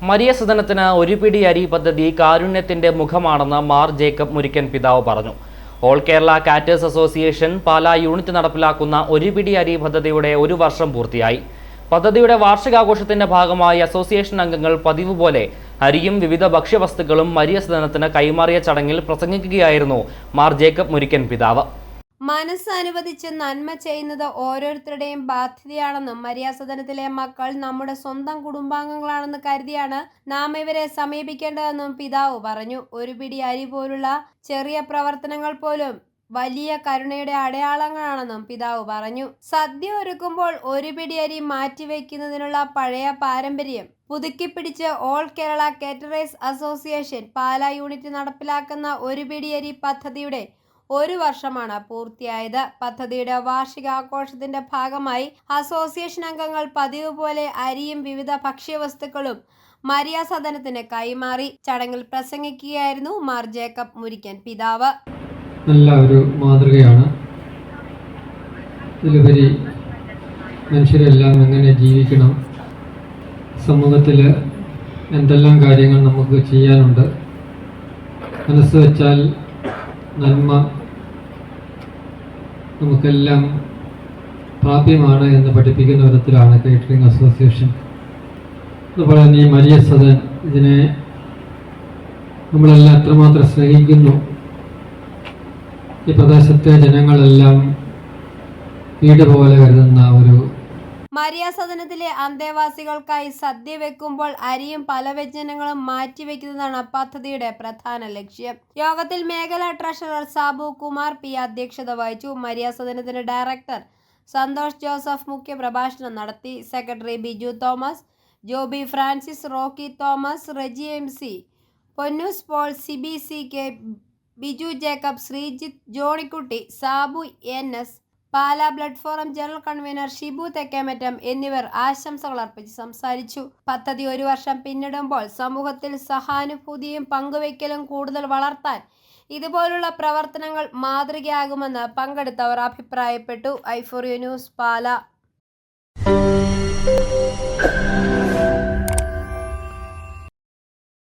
Maria സദനത്തിന് ഒരു പിടി അരി പദ്ധതി കാരുണ്യത്തിന്റെ മുഖമാണെന്ന് മാർ ജേക്കബ് മുരിക്കൻ പിതാവ് പറഞ്ഞു. All Kerala caters association Pala unit നടപ്പിലാക്കുന്ന ഒരു പിടി അരി പദ്ധതിയുടെ ഒരു വർഷം പൂർത്തിയായി. പദ്ധതിയുടെ വാർഷികാഘോഷത്തിന്റെ ഭാഗമായി അസോസിയേഷൻ അംഗങ്ങൾ പതിവ് പോലെ അരിയും വിവിധ ഭക്ഷ്യവസ്തുക്കളും മരിയ സദനത്തിന് കൈമാറിയ ചടങ്ങിൽ പ്രസംഗിക്കുകയായിരുന്നു മാർ ജേക്കബ് മുരിക്കൻ പിതാവ്. മനസ്സ് അനുവദിച്ച് നന്മ ചെയ്യുന്നത് ഓരോരുത്തരുടെയും ബാധ്യതയാണെന്നും മരിയ സദനത്തിലെ മക്കൾ നമ്മുടെ സ്വന്തം കുടുംബാംഗങ്ങളാണെന്ന് കരുതിയാണ് നാം ഇവരെ സമീപിക്കേണ്ടതെന്നും പിതാവ് പറഞ്ഞു. ഒരു പിടി അരി പോലുള്ള ചെറിയ പ്രവർത്തനങ്ങൾ പോലും വലിയ കരുണയുടെ അടയാളങ്ങളാണെന്നും പിതാവ് പറഞ്ഞു. സദ്യ ഒരുക്കുമ്പോൾ ഒരു പിടി അരി മാറ്റിവെക്കുന്നതിനുള്ള പഴയ പാരമ്പര്യം പുതുക്കിപ്പിടിച്ച് all Kerala caterers association Pala unit നടപ്പിലാക്കുന്ന ഒരു പിടി അരി പദ്ധതിയുടെ ഒരു വർഷമാണ് പൂർത്തിയായത്. പദ്ധതിയുടെ വാർഷികാഘോഷത്തിന്റെ ഭാഗമായി അസോസിയേഷൻ അംഗങ്ങൾ പതിവ് പോലെ അരിയും വിവിധ ഭക്ഷ്യവസ്തുക്കളും മരിയ സദനത്തിന് കൈമാറി. ചടങ്ങിൽ പ്രസംഗിക്കുകയായിരുന്നു മാർ ജേക്കബ് മുരിക്കൻ പിതാവ്. നല്ല ഒരു മാതൃകയാണ്. ഇതിലുപരി മനുഷ്യരെല്ലാം എങ്ങനെ ജീവിക്കണം, സമൂഹത്തിൽ എന്തെല്ലാം കാര്യങ്ങൾ നമുക്ക് ചെയ്യാനുണ്ട്, മനസ്സ് വെച്ചാൽ നന്മ നമുക്കെല്ലാം പ്രാപ്യമാണ് എന്ന് പഠിപ്പിക്കുന്ന വിധത്തിലാണ് കേറ്ററിംഗ് അസോസിയേഷൻ. അതുപോലെ തന്നെ ഈ മരിയ സദൻ, ഇതിനെ നമ്മളെല്ലാം എത്രമാത്രം സ്നേഹിക്കുന്നു. ഈ പ്രദേശത്തെ ജനങ്ങളെല്ലാം വീട് പോലെ കരുതുന്ന ഒരു മരിയ സദനത്തിലെ അന്തേവാസികൾക്കായി സദ്യ വെക്കുമ്പോൾ അരിയും പല വ്യഞ്ജനങ്ങളും മാറ്റിവെക്കുന്നതാണ് പദ്ധതിയുടെ പ്രധാന ലക്ഷ്യം. യോഗത്തിൽ മേഖലാ ട്രഷറർ സാബു കുമാർ പി അധ്യക്ഷത വഹിച്ചു. മരിയ സദനത്തിന്റെ ഡയറക്ടർ സന്തോഷ് ജോസഫ് മുഖ്യ പ്രഭാഷണം നടത്തി. Secretary Biju Thomas, Joby Francis, Rocky Thomas, Reji MC, Ponnoos Paul, Siby CK, Biju Jacob, Sreejith, Johnykutty, Sabu NS, Pala blood forum general convener Shibu Thekkemattam എന്നിവർ ആശംസകൾ അർപ്പിച്ച് സംസാരിച്ചു. പദ്ധതി ഒരു വർഷം പിന്നിടുമ്പോൾ സമൂഹത്തിൽ സഹാനുഭൂതിയും പങ്കുവയ്ക്കലും കൂടുതൽ വളർത്താൻ ഇതുപോലുള്ള പ്രവർത്തനങ്ങൾ മാതൃകയാകുമെന്ന് പങ്കെടുത്തവർ അഭിപ്രായപ്പെട്ടു. i4u news Pala.